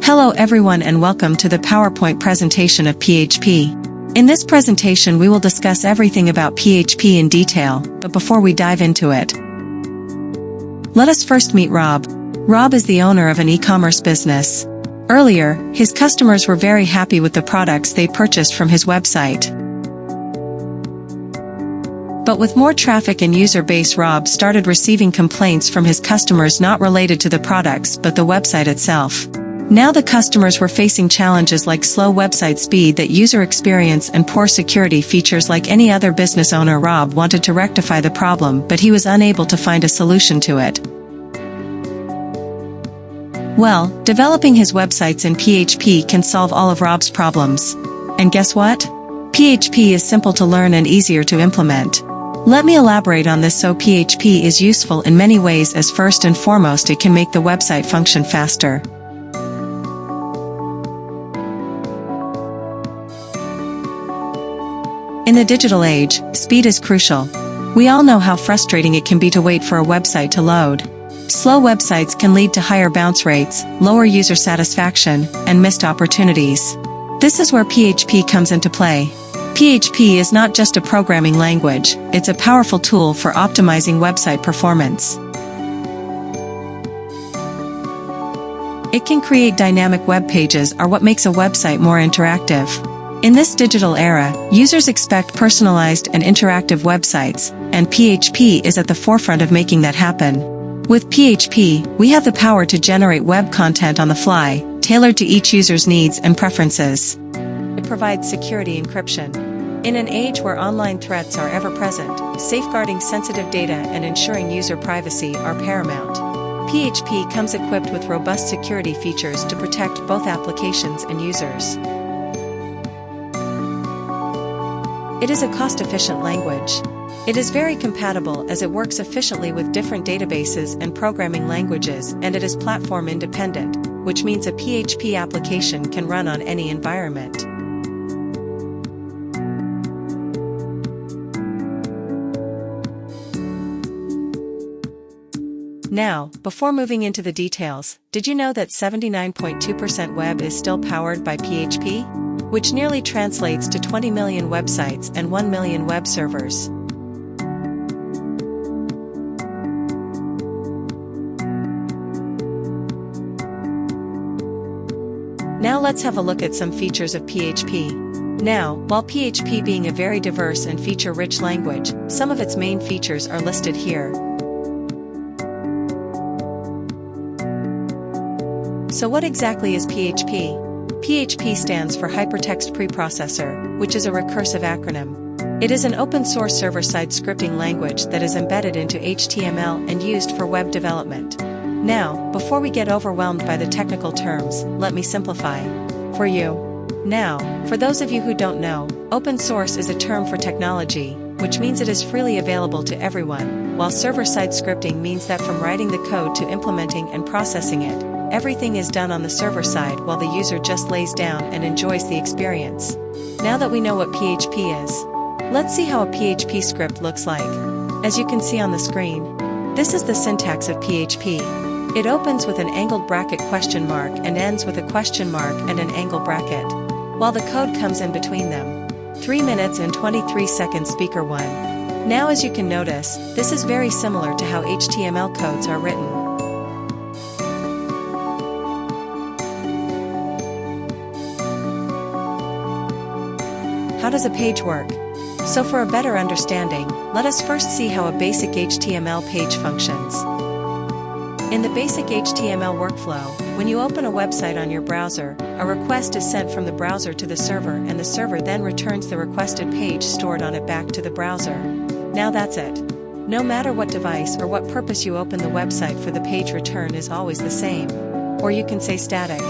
Hello everyone and welcome to the PowerPoint presentation of PHP. In this presentation we will discuss everything about PHP in detail, but before we dive into it, let us first meet Rob. Rob is the owner of an e-commerce business. Earlier, his customers were very happy with the products they purchased from his website. But with more traffic and user base, Rob started receiving complaints from his customers not related to the products but the website itself. Now the customers were facing challenges like slow website speed, that user experience, and poor security features. Like any other business owner, Rob wanted to rectify the problem, but he was unable to find a solution to it. Well, developing his websites in PHP can solve all of Rob's problems. And guess what? PHP is simple to learn and easier to implement. Let me elaborate on this. So PHP is useful in many ways, as first and foremost it can make the website function faster. In the digital age, speed is crucial. We all know how frustrating it can be to wait for a website to load. Slow websites can lead to higher bounce rates, lower user satisfaction, and missed opportunities. This is where PHP comes into play. PHP is not just a programming language, it's a powerful tool for optimizing website performance. It can create dynamic web pages, or what makes a website more interactive. In this digital era, users expect personalized and interactive websites, and PHP is at the forefront of making that happen. With PHP, we have the power to generate web content on the fly, tailored to each user's needs and preferences. It provides security encryption. In an age where online threats are ever present, safeguarding sensitive data and ensuring user privacy are paramount. PHP comes equipped with robust security features to protect both applications and users. It is a cost-efficient language. It is very compatible as it works efficiently with different databases and programming languages, and it is platform independent, which means a PHP application can run on any environment. Now, before moving into the details, did you know that 79.2% web is still powered by PHP? Which nearly translates to 20 million websites and 1 million web servers. Now let's have a look at some features of PHP. Now, while PHP being a very diverse and feature-rich language, some of its main features are listed here. So what exactly is PHP? PHP stands for HyperText Preprocessor, which is a recursive acronym. It is an open-source server-side scripting language that is embedded into HTML and used for web development. Now, before we get overwhelmed by the technical terms, let me simplify for you. Now, for those of you who don't know, open source is a term for technology, which means it is freely available to everyone, while server-side scripting means that from writing the code to implementing and processing it, everything is done on the server side while the user just lays down and enjoys the experience. Now that we know what PHP is, let's see how a PHP script looks like. As you can see on the screen, this is the syntax of PHP. It opens with an angled bracket question mark and ends with a question mark and an angle bracket, while the code comes in between them. 3 minutes and 23 seconds speaker 1. Now as you can notice, this is very similar to how HTML codes are written. How does a page work? So for a better understanding, let us first see how a basic HTML page functions. In the basic HTML workflow, when you open a website on your browser, a request is sent from the browser to the server, and the server then returns the requested page stored on it back to the browser. Now that's it. No matter what device or what purpose you open the website for, the page return is always the same. Or you can say static.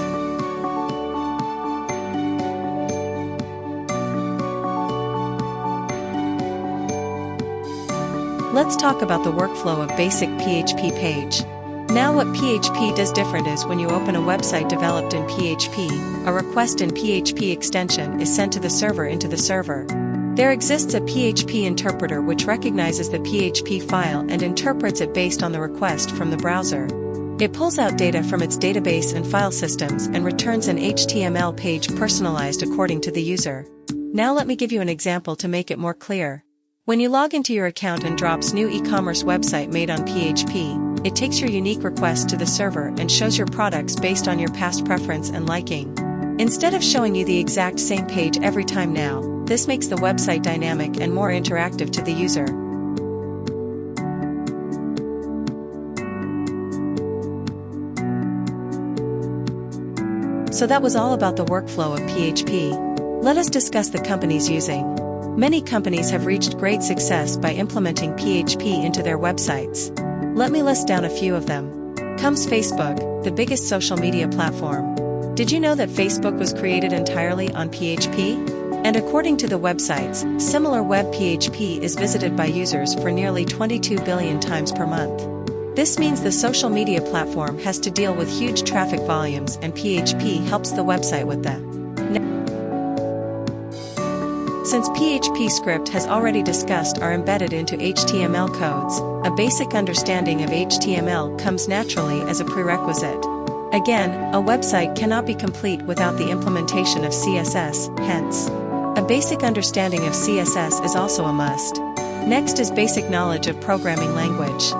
Let's talk about the workflow of basic PHP page. Now what PHP does different is when you open a website developed in PHP, a request in PHP extension is sent to the server into the server. There exists a PHP interpreter which recognizes the PHP file and interprets it based on the request from the browser. It pulls out data from its database and file systems and returns an HTML page personalized according to the user. Now let me give you an example to make it more clear. When you log into your account and drops new e-commerce website made on PHP, it takes your unique request to the server and shows your products based on your past preference and liking. Instead of showing you the exact same page every time now, this makes the website dynamic and more interactive to the user. So that was all about the workflow of PHP. Let us discuss the companies using. Many companies have reached great success by implementing PHP into their websites. Let me list down a few of them. Comes Facebook, the biggest social media platform. Did you know that Facebook was created entirely on PHP? And according to the websites, similar web PHP is visited by users for nearly 22 billion times per month. This means the social media platform has to deal with huge traffic volumes, and PHP helps the website with that. Since PHP script has already discussed are embedded into HTML codes, a basic understanding of HTML comes naturally as a prerequisite. Again, a website cannot be complete without the implementation of CSS, hence, a basic understanding of CSS is also a must. Next is basic knowledge of programming language.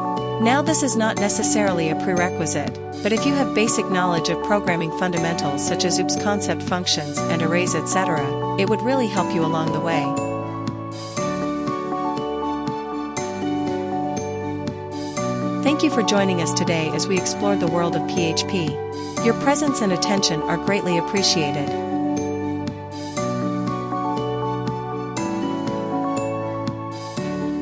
Now this is not necessarily a prerequisite, but if you have basic knowledge of programming fundamentals such as OOPS concept functions and arrays etc., it would really help you along the way. Thank you for joining us today as we explored the world of PHP. Your presence and attention are greatly appreciated.